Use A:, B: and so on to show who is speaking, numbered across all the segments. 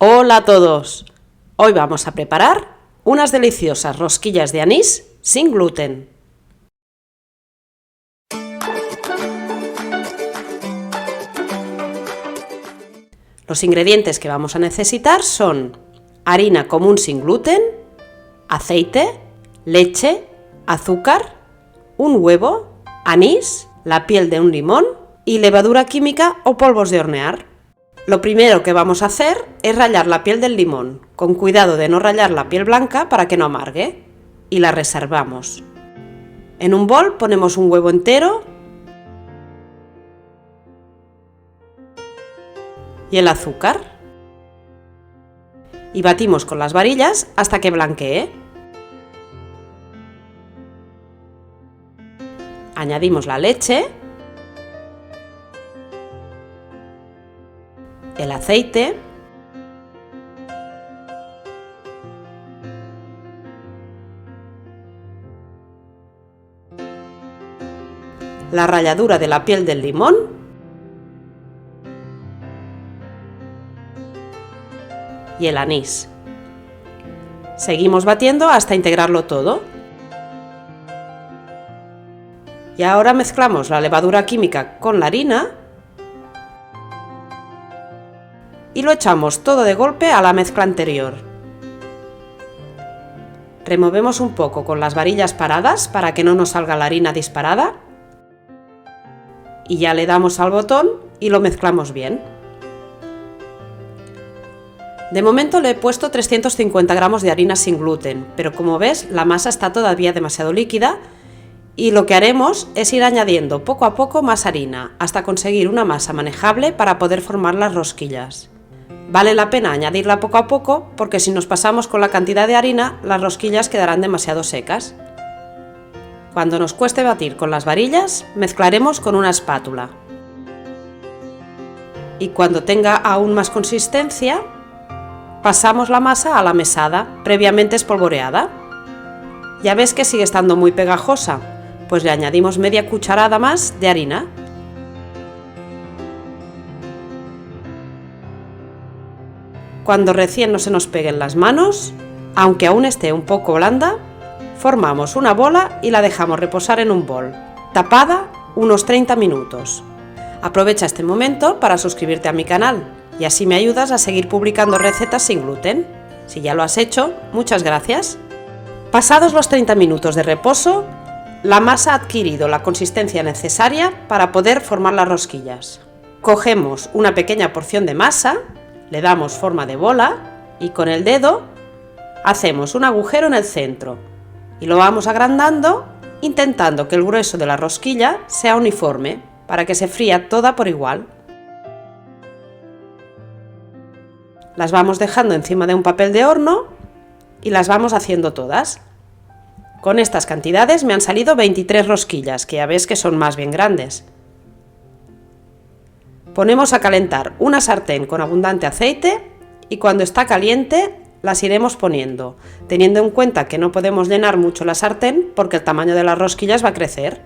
A: Hola a todos, hoy vamos a preparar unas deliciosas rosquillas de anís sin gluten. Los ingredientes que vamos a necesitar son harina común sin gluten, aceite, leche, azúcar, un huevo, anís, la piel de un limón y levadura química o polvos de hornear. Lo primero que vamos a hacer es rallar la piel del limón, con cuidado de no rallar la piel blanca para que no amargue, y la reservamos. En un bol ponemos un huevo entero y el azúcar y batimos con las varillas hasta que blanquee. Añadimos la leche, el aceite, la ralladura de la piel del limón y el anís. Seguimos batiendo hasta integrarlo todo. Y ahora mezclamos la levadura química con la harina y lo echamos todo de golpe a la mezcla anterior. Removemos un poco con las varillas paradas para que no nos salga la harina disparada y ya le damos al botón y lo mezclamos bien. De momento le he puesto 350 gramos de harina sin gluten, pero como ves la masa está todavía demasiado líquida y lo que haremos es ir añadiendo poco a poco más harina hasta conseguir una masa manejable para poder formar las rosquillas. Vale la pena añadirla poco a poco porque si nos pasamos con la cantidad de harina, las rosquillas quedarán demasiado secas. Cuando nos cueste batir con las varillas, mezclaremos con una espátula. Y cuando tenga aún más consistencia, pasamos la masa a la mesada, previamente espolvoreada. Ya ves que sigue estando muy pegajosa, pues le añadimos media cucharada más de harina. Cuando recién no se nos peguen las manos, aunque aún esté un poco blanda, formamos una bola y la dejamos reposar en un bol, tapada unos 30 minutos. Aprovecha este momento para suscribirte a mi canal y así me ayudas a seguir publicando recetas sin gluten. Si ya lo has hecho, muchas gracias. Pasados los 30 minutos de reposo, la masa ha adquirido la consistencia necesaria para poder formar las rosquillas. Cogemos una pequeña porción de masa, le damos forma de bola y con el dedo hacemos un agujero en el centro y lo vamos agrandando intentando que el grueso de la rosquilla sea uniforme para que se fría toda por igual. Las vamos dejando encima de un papel de horno y las vamos haciendo todas. Con estas cantidades me han salido 23 rosquillas, que ya ves que son más bien grandes. Ponemos a calentar una sartén con abundante aceite y cuando está caliente las iremos poniendo, teniendo en cuenta que no podemos llenar mucho la sartén porque el tamaño de las rosquillas va a crecer.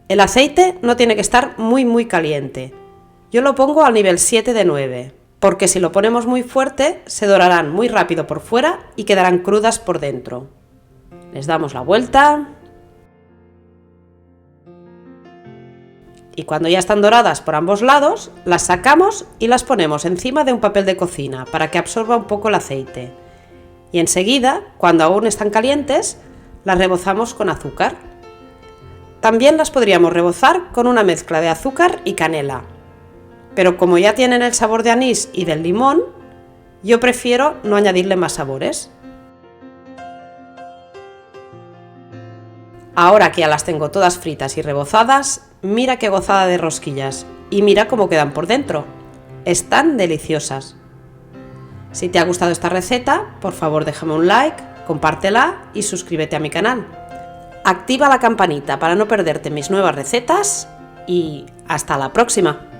A: El aceite no tiene que estar muy caliente. Yo lo pongo al nivel 7 de 9, porque si lo ponemos muy fuerte se dorarán muy rápido por fuera y quedarán crudas por dentro. Les damos la vuelta. Y cuando ya están doradas por ambos lados, las sacamos y las ponemos encima de un papel de cocina para que absorba un poco el aceite. Y enseguida, cuando aún están calientes, las rebozamos con azúcar. También las podríamos rebozar con una mezcla de azúcar y canela. Pero como ya tienen el sabor de anís y del limón, yo prefiero no añadirle más sabores. Ahora que ya las tengo todas fritas y rebozadas, mira qué gozada de rosquillas y mira cómo quedan por dentro. Están deliciosas. Si te ha gustado esta receta, por favor déjame un like, compártela y suscríbete a mi canal. Activa la campanita para no perderte mis nuevas recetas y hasta la próxima.